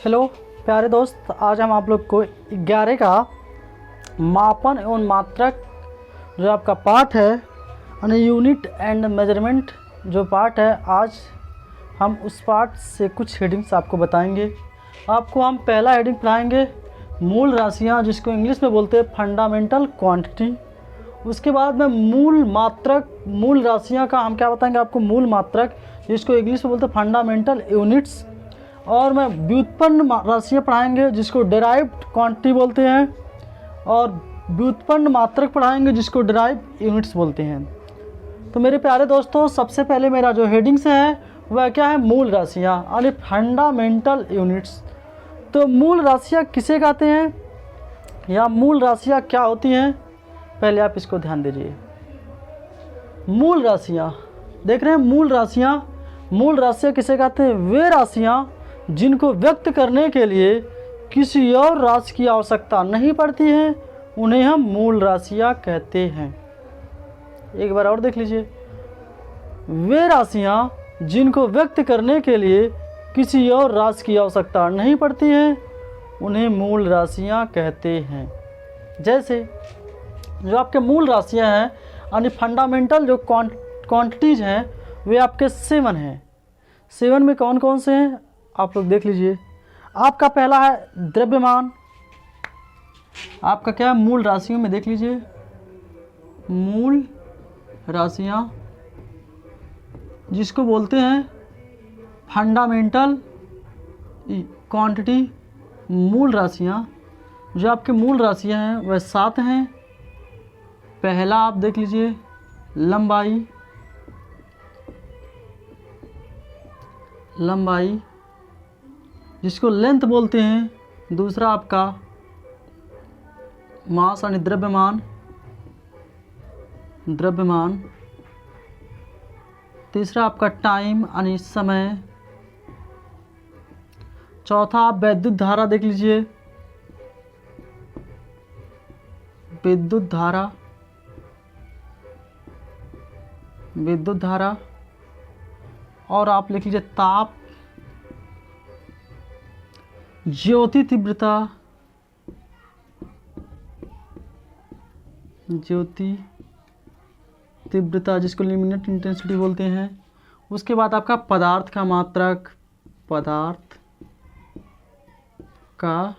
Hello प्यारे दोस्त, आज हम आप लोग को 11 का मापन एवं मात्रक जो आपका पार्ट है यानी यूनिट एंड मेजरमेंट जो पार्ट है, आज हम उस पार्ट से कुछ हेडिंग्स आपको बताएंगे। आपको हम पहला हेडिंग पढ़ाएंगे मूल राशियां, जिसको इंग्लिश में बोलते हैं फंडामेंटल क्वांटिटी। उसके बाद में मूल मात्रक, मूल राशियां का हम क्या बताएंगे आपको, मूल मात्रक जिसको इंग्लिश में बोलते हैं फंडामेंटल यूनिट्स। और मैं व्युत्पन्न राशियाँ पढ़ाएंगे जिसको डेराइव्ड क्वांटिटी बोलते हैं, और व्युत्पन्न मात्रक पढ़ाएंगे जिसको डेराइव्ड यूनिट्स बोलते हैं। तो मेरे प्यारे दोस्तों, सबसे पहले मेरा जो हेडिंग्स है वह क्या है, मूल राशियाँ यानी फंडामेंटल यूनिट्स। तो मूल राशियाँ किसे कहते हैं या मूल राशियाँ क्या होती हैं, पहले आप इसको ध्यान दीजिए। मूल राशियाँ देख रहे हैं, मूल राशियाँ किसे कहते हैं, वे राशियाँ जिनको व्यक्त करने के लिए किसी और राशि की आवश्यकता नहीं पड़ती है, उन्हें हम मूल राशियाँ कहते हैं। एक बार और देख लीजिए, वे राशियाँ जिनको व्यक्त करने के लिए किसी और राशि की आवश्यकता नहीं पड़ती है, उन्हें मूल राशियाँ कहते हैं। जैसे जो आपके मूल राशियाँ हैं यानी फंडामेंटल जो क्वांटिटीज़ हैं, वे आपके 7 हैं। 7 में कौन कौन से हैं आप लोग देख लीजिए। आपका पहला है द्रव्यमान, आपका क्या है, मूल राशियों में देख लीजिए, मूल राशियाँ जिसको बोलते हैं फंडामेंटल क्वांटिटी। मूल राशियाँ जो आपके मूल राशियाँ हैं वह 7 हैं। पहला आप देख लीजिए लंबाई जिसको लेंथ बोलते हैं। दूसरा आपका मास यानी द्रव्यमान। तीसरा आपका टाइम यानी समय। चौथा आप विद्युत धारा देख लीजिए, विद्युत धारा। और आप लिख लीजिए ताप, ज्योति तीव्रता जिसको ल्यूमिनेट इंटेंसिटी बोलते हैं। उसके बाद आपका पदार्थ का मात्रक, पदार्थ का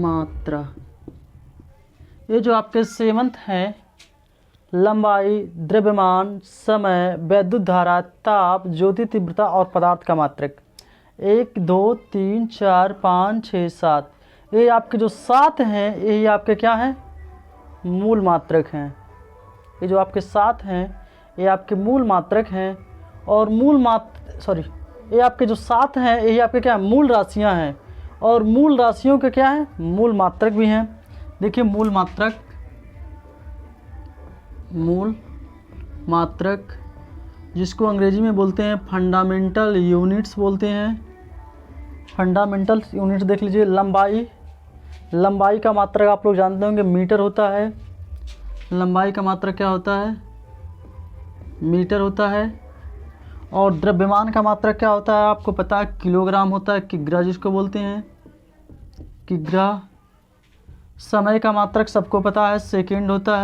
मात्रा। ये जो आपके 7 हैं, लंबाई, द्रव्यमान, समय, विद्युत धारा, ताप, ज्योति तीव्रता और पदार्थ का मात्रक। 1 2 3 4 5 6 7, ये आपके जो 7 हैं, यही आपके क्या हैं, मूल मात्रक हैं। ये जो आपके 7 हैं ये आपके मूल मात्रक हैं। और ये आपके जो 7 हैं यही आपके क्या, मूल राशियां हैं। और मूल राशियों के क्या हैं, मूल मात्रक भी हैं। देखिए मूल मात्रक जिसको अंग्रेजी में बोलते हैं फंडामेंटल यूनिट्स बोलते हैं। फंडामेंटल यूनिट्स देख लीजिए, लंबाई का मात्रक आप लोग जानते होंगे मीटर होता है। लंबाई का मात्रक क्या होता है, मीटर होता है। और द्रव्यमान का मात्रक क्या होता है आपको पता है, किलोग्राम होता है, किग्रा जिसको बोलते हैं, किग्रा। समय का मात्रक सबको पता है, सेकंड होता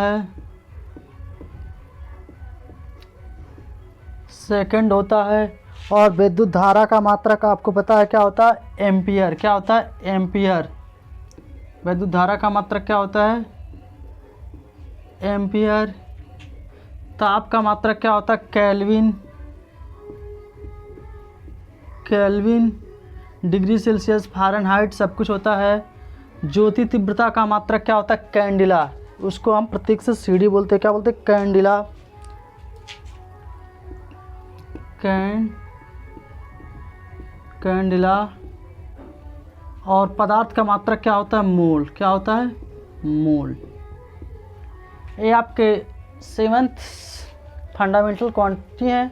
है। और विद्युत धारा का मात्रक आपको पता है क्या होता है, एम्पियर। क्या होता है, एम्पियर। विद्युत धारा का मात्रक क्या होता है, एम्पियर। ताप का मात्रक क्या होता है, केल्विन। डिग्री सेल्सियस, फ़ारेनहाइट सब कुछ होता है। ज्योति तीव्रता का मात्रक क्या होता है, कैंडिला। उसको हम प्रतीक से सीडी बोलते हैं, क्या बोलते हैं, कैंडिला। और पदार्थ का मात्रक क्या होता है, मोल। क्या होता है, मोल। ये आपके 7th फंडामेंटल क्वांटिटी हैं।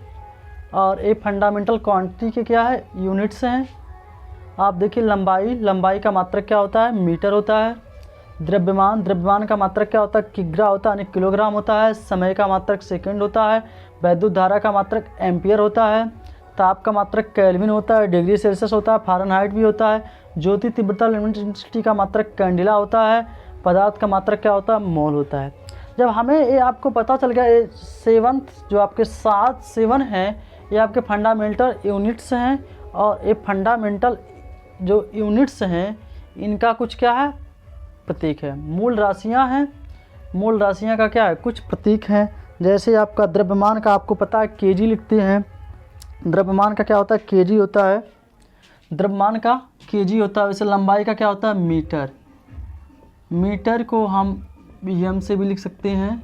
और ये फंडामेंटल क्वांटिटी के क्या है, यूनिट्स हैं। आप देखिए लंबाई का मात्रक क्या होता है, मीटर होता है। द्रव्यमान, द्रव्यमान का मात्रक क्या होता है? किग्रा होता है यानी किलोग्राम होता है। समय का मात्रक सेकंड होता है। वैद्युत धारा का मात्रक एम्पियर होता है। ताप का मात्रक केल्विन होता है, डिग्री सेल्सियस होता है, फ़ारेनहाइट भी होता है। ज्योति तीव्रता लुमिनस इंटेंसिटी का मात्रक कैंडिला होता है। पदार्थ का मात्रक क्या होता है? मोल होता है। जब हमें ये आपको पता चल गया, ये 7 जो आपके 7 हैं ये आपके फंडामेंटल यूनिट्स हैं, और ये फंडामेंटल जो यूनिट्स हैं इनका कुछ क्या है? प्रतीक है। मूल राशियां हैं, मूल राशियां का क्या है? कुछ प्रतीक हैं। जैसे आपका द्रव्यमान का आपको पता है केजी लिखते हैं। द्रव्यमान का क्या होता है? केजी होता है। द्रव्यमान का केजी होता है। वैसे लंबाई का क्या होता है? मीटर। मीटर को हम एम से भी लिख सकते हैं।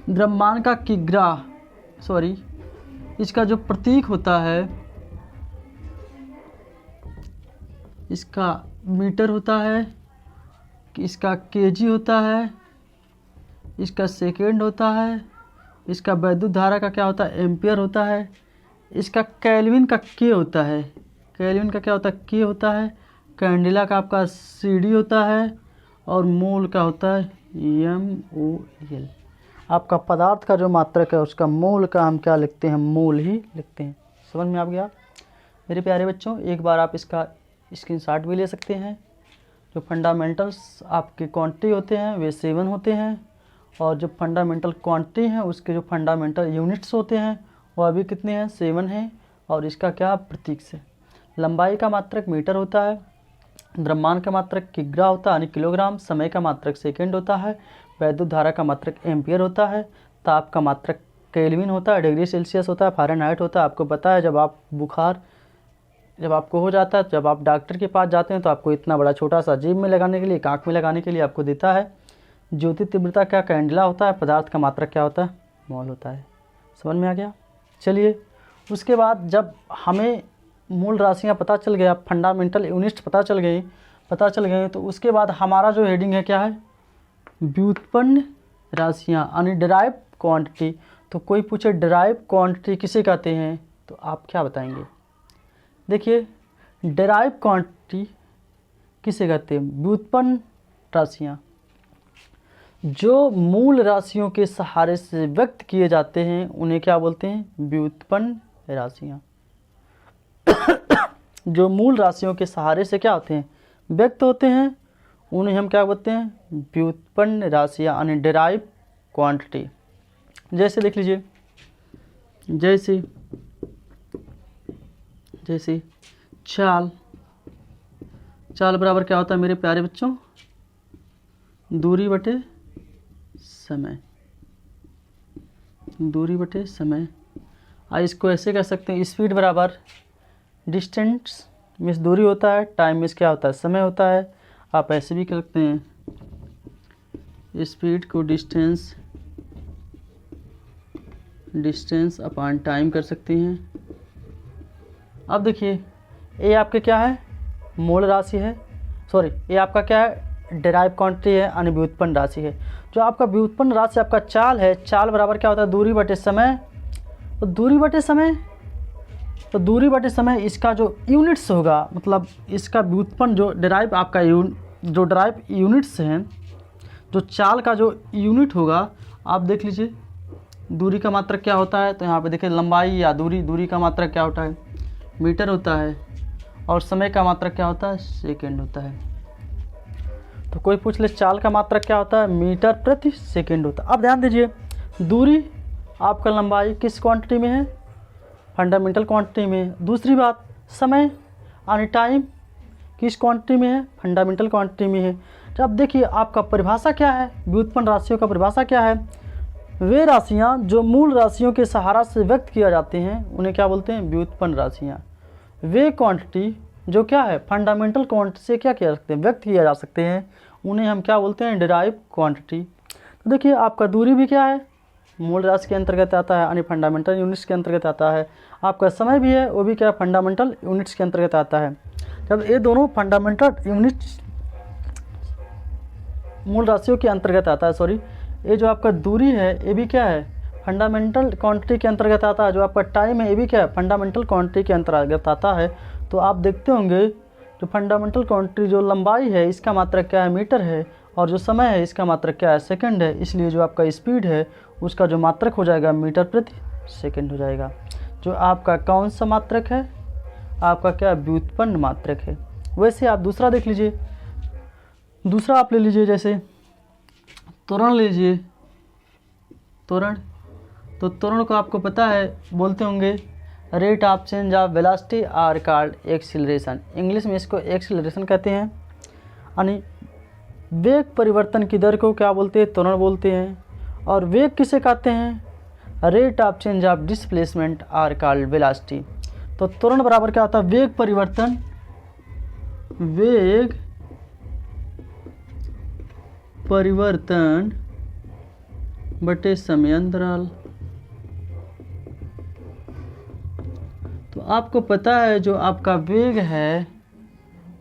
द्रव्यमान का किग्रा, सॉरी, इसका जो प्रतीक होता है इसका मीटर होता है, इसका केजी होता है, इसका सेकेंड होता है, इसका वैद्युत धारा का क्या होता है? एम्पियर होता है। इसका केल्विन का के होता है। केल्विन का क्या होता है? के होता है। कैंडिला का आपका सीडी होता है, और मोल का होता है MOL। आपका पदार्थ का जो मात्रक है उसका मोल का हम क्या लिखते हैं? मोल ही लिखते हैं। समझ में आ गया मेरे प्यारे बच्चों? एक बार आप इसका स्क्रीनशॉट भी ले सकते हैं। जो फंडामेंटल्स आपके क्वांटिटी होते हैं वे 7 होते हैं, और जो फंडामेंटल क्वांटिटी हैं उसके जो फंडामेंटल यूनिट्स होते हैं वह भी कितने हैं? 7 हैं। और इसका क्या प्रतीक से? लंबाई का मात्रक मीटर होता है। द्रव्यमान का मात्रक किग्रा होता है यानी किलोग्राम। समय का मात्रक सेकंड होता है। वैद्युत धारा का मात्रक एम्पियर होता है। ताप का मात्रक केल्विन होता है, डिग्री सेल्सियस होता है, फ़ारेनहाइट होता है। आपको पता है जब आप बुखार जब आपको हो जाता है, जब आप डॉक्टर के पास जाते हैं तो आपको इतना बड़ा छोटा सा जेब में लगाने के लिए, आँख में लगाने के लिए आपको देता है। ज्योति तीव्रता क्या? कैंडिला होता है। पदार्थ का मात्रक क्या होता है? मोल होता है। समझ में आ गया? चलिए, उसके बाद जब हमें मूल राशियाँ पता चल गया, फंडामेंटल यूनिट्स पता चल गए, तो उसके बाद हमारा जो हेडिंग है क्या है? व्युत्पन्न राशियाँ यानी डिराइव क्वांटिटी। तो कोई पूछे डिराइव क्वांटिटी किसे कहते हैं, तो आप क्या बताएंगे? देखिए, डिराइव क्वांटिटी किसे कहते हैं? व्युत्पन्न राशियाँ जो मूल राशियों के सहारे से व्यक्त किए जाते हैं उन्हें क्या बोलते हैं? व्युत्पन्न राशियाँ। जो मूल राशियों के सहारे से क्या होते हैं? व्यक्त होते हैं, उन्हें हम क्या बोलते हैं? व्युत्पन्न राशियाँ यानी डिराइव क्वांटिटी। जैसे देख लीजिए, जैसे चाल बराबर क्या होता है मेरे प्यारे बच्चों? दूरी बटे समय। इसको ऐसे कह सकते हैं, स्पीड बराबर डिस्टेंस मीन्स दूरी होता है, टाइम मीन्स क्या होता है? समय होता है। आप ऐसे भी कह सकते हैं, स्पीड को डिस्टेंस अपॉन टाइम कर सकते हैं। अब देखिए, ये आपके क्या है? मूल राशि है, सॉरी, ये आपका क्या है? डिराइव क्वांटिटी है यानी व्युत्पन्न राशि है। जो आपका व्युत्पन्न राशि आपका चाल है, चाल बराबर क्या होता है? दूरी बटे समय। तो दूरी बटे समय इसका जो यूनिट्स होगा, मतलब इसका व्युत्पन्न जो डिराइव आपका जो डिराइव यूनिट्स हैं, जो चाल का जो यूनिट होगा, आप देख लीजिए दूरी का मात्रक क्या होता है। तो यहाँ पे देखिए लंबाई या दूरी का मात्रक क्या होता है? मीटर होता है। और समय का मात्रक क्या होता है? सेकंड होता है। तो कोई पूछ ले चाल का मात्रक क्या होता है? मीटर प्रति सेकंड होता है। अब ध्यान दीजिए, दूरी आपका लंबाई किस क्वांटिटी में है? फंडामेंटल क्वांटिटी में। दूसरी बात, समय यानी टाइम किस क्वांटिटी में है? फंडामेंटल क्वांटिटी में है। तो अब देखिए आपका परिभाषा क्या है? व्युत्पन्न राशियों का परिभाषा क्या है? वे राशियाँ जो मूल राशियों के सहारा से व्यक्त किया जाते हैं उन्हें क्या बोलते हैं? व्युत्पन्न राशियाँ। वे क्वांटिटी जो क्या है? फंडामेंटल क्वांटिटी से क्या किया जा सकते हैं? व्यक्त किया जा सकते हैं, उन्हें हम क्या बोलते हैं? Derive quantity. तो देखिए आपका दूरी भी क्या है? मूल राशि के अंतर्गत आता है यानी फंडामेंटल यूनिट्स के अंतर्गत आता है। आपका समय भी है, वो भी क्या? फंडामेंटल यूनिट्स के अंतर्गत आता है। जब ये दोनों फंडामेंटल यूनिट्स मूल राशियों के अंतर्गत आता है, सॉरी, ये जो आपका दूरी है ये भी क्या है? फंडामेंटल क्वांटिटी के अंतर्गत आता है। जो आपका टाइम है ये भी क्या है? फंडामेंटल क्वांटिटी के अंतर्गत आता है। तो आप देखते होंगे जो फंडामेंटल क्वांटिटी जो लंबाई है इसका मात्रक क्या है, मीटर है, और जो समय है इसका मात्रक क्या है, सेकंड है। इसलिए जो आपका स्पीड है उसका जो मात्रक हो जाएगा मीटर प्रति सेकंड हो जाएगा। जो आपका कौन सा मात्रक है, आपका क्या व्युत्पन्न मात्रक है। वैसे आप दूसरा देख लीजिए, दूसरा आप ले लीजिए, जैसे त्वरण लीजिए, त्वरण। तो त्वरण को आपको पता है, बोलते होंगे rate of change of velocity are called acceleration. English में इसको एक्सीलरेशन कहते हैं। यानी वेग परिवर्तन की दर को क्या बोलते हैं, त्वरण बोलते हैं। और वेग किसे कहते हैं, rate of change of displacement are called velocity. तो त्वरण बराबर क्या होता है, वेग परिवर्तन, वेग परिवर्तन बटे समय अंतराल। तो आपको पता है जो आपका वेग है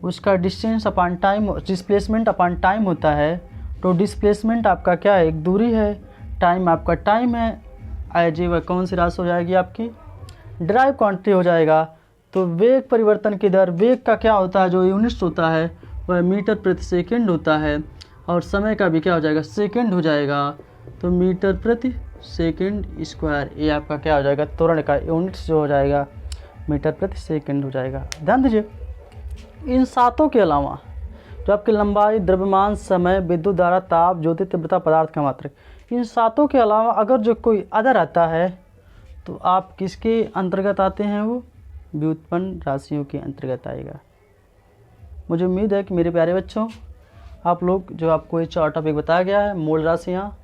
उसका distance upon time, displacement upon time होता है। तो डिस्प्लेसमेंट आपका क्या है, एक दूरी है, टाइम आपका टाइम है, आईजी वह कौन सी राशि हो जाएगी, आपकी ड्राइव क्वांटिटी हो जाएगा। तो वेग परिवर्तन की दर, वेग का क्या होता है, जो यूनिट्स होता है वह मीटर प्रति सेकंड होता है, और समय का भी क्या हो जाएगा, सेकंड हो जाएगा। तो मीटर प्रति सेकंड स्क्वायर, ये आपका क्या हो जाएगा, त्वरण का यूनिट्स जो हो जाएगा मीटर प्रति सेकंड हो जाएगा। ध्यान दीजिए, इन सातों के अलावा जो आपकी लंबाई, द्रव्यमान, समय, विद्युत धारा, ताप, ज्योति तीव्रता, पदार्थ का मात्रक, इन सातों के अलावा अगर जो कोई अदर आता है तो आप किसके अंतर्गत आते हैं, वो व्युत्पन्न राशियों के अंतर्गत आएगा। मुझे उम्मीद है कि मेरे प्यारे बच्चों आप लोग जो आपको ये 4 टॉपिक बताया गया है, मोल राशियाँ,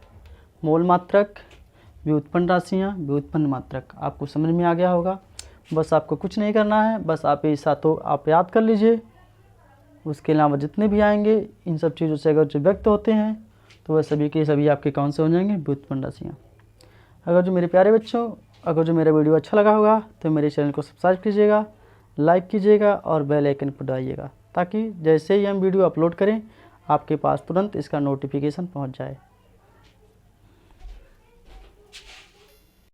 मोल मात्रक, व्युत्पन्न राशियाँ, व्युत्पन्न मात्रक, आपको समझ में आ गया होगा। बस आपको कुछ नहीं करना है, बस आप ये सातों आप याद कर लीजिए। उसके अलावा जितने भी आएंगे इन सब चीज़ों से अगर जो व्यक्त होते हैं तो वह सभी के सभी आपके कौन से हो जाएंगे, व्युत्पन्न राशियाँ। अगर जो मेरे प्यारे बच्चों, अगर जो मेरा वीडियो अच्छा लगा होगा तो मेरे चैनल को सब्सक्राइब कीजिएगा, लाइक कीजिएगा और बेल आइकन पर दबाइएगा, ताकि जैसे ही हम वीडियो अपलोड करें आपके पास तुरंत इसका नोटिफिकेशन पहुँच जाए।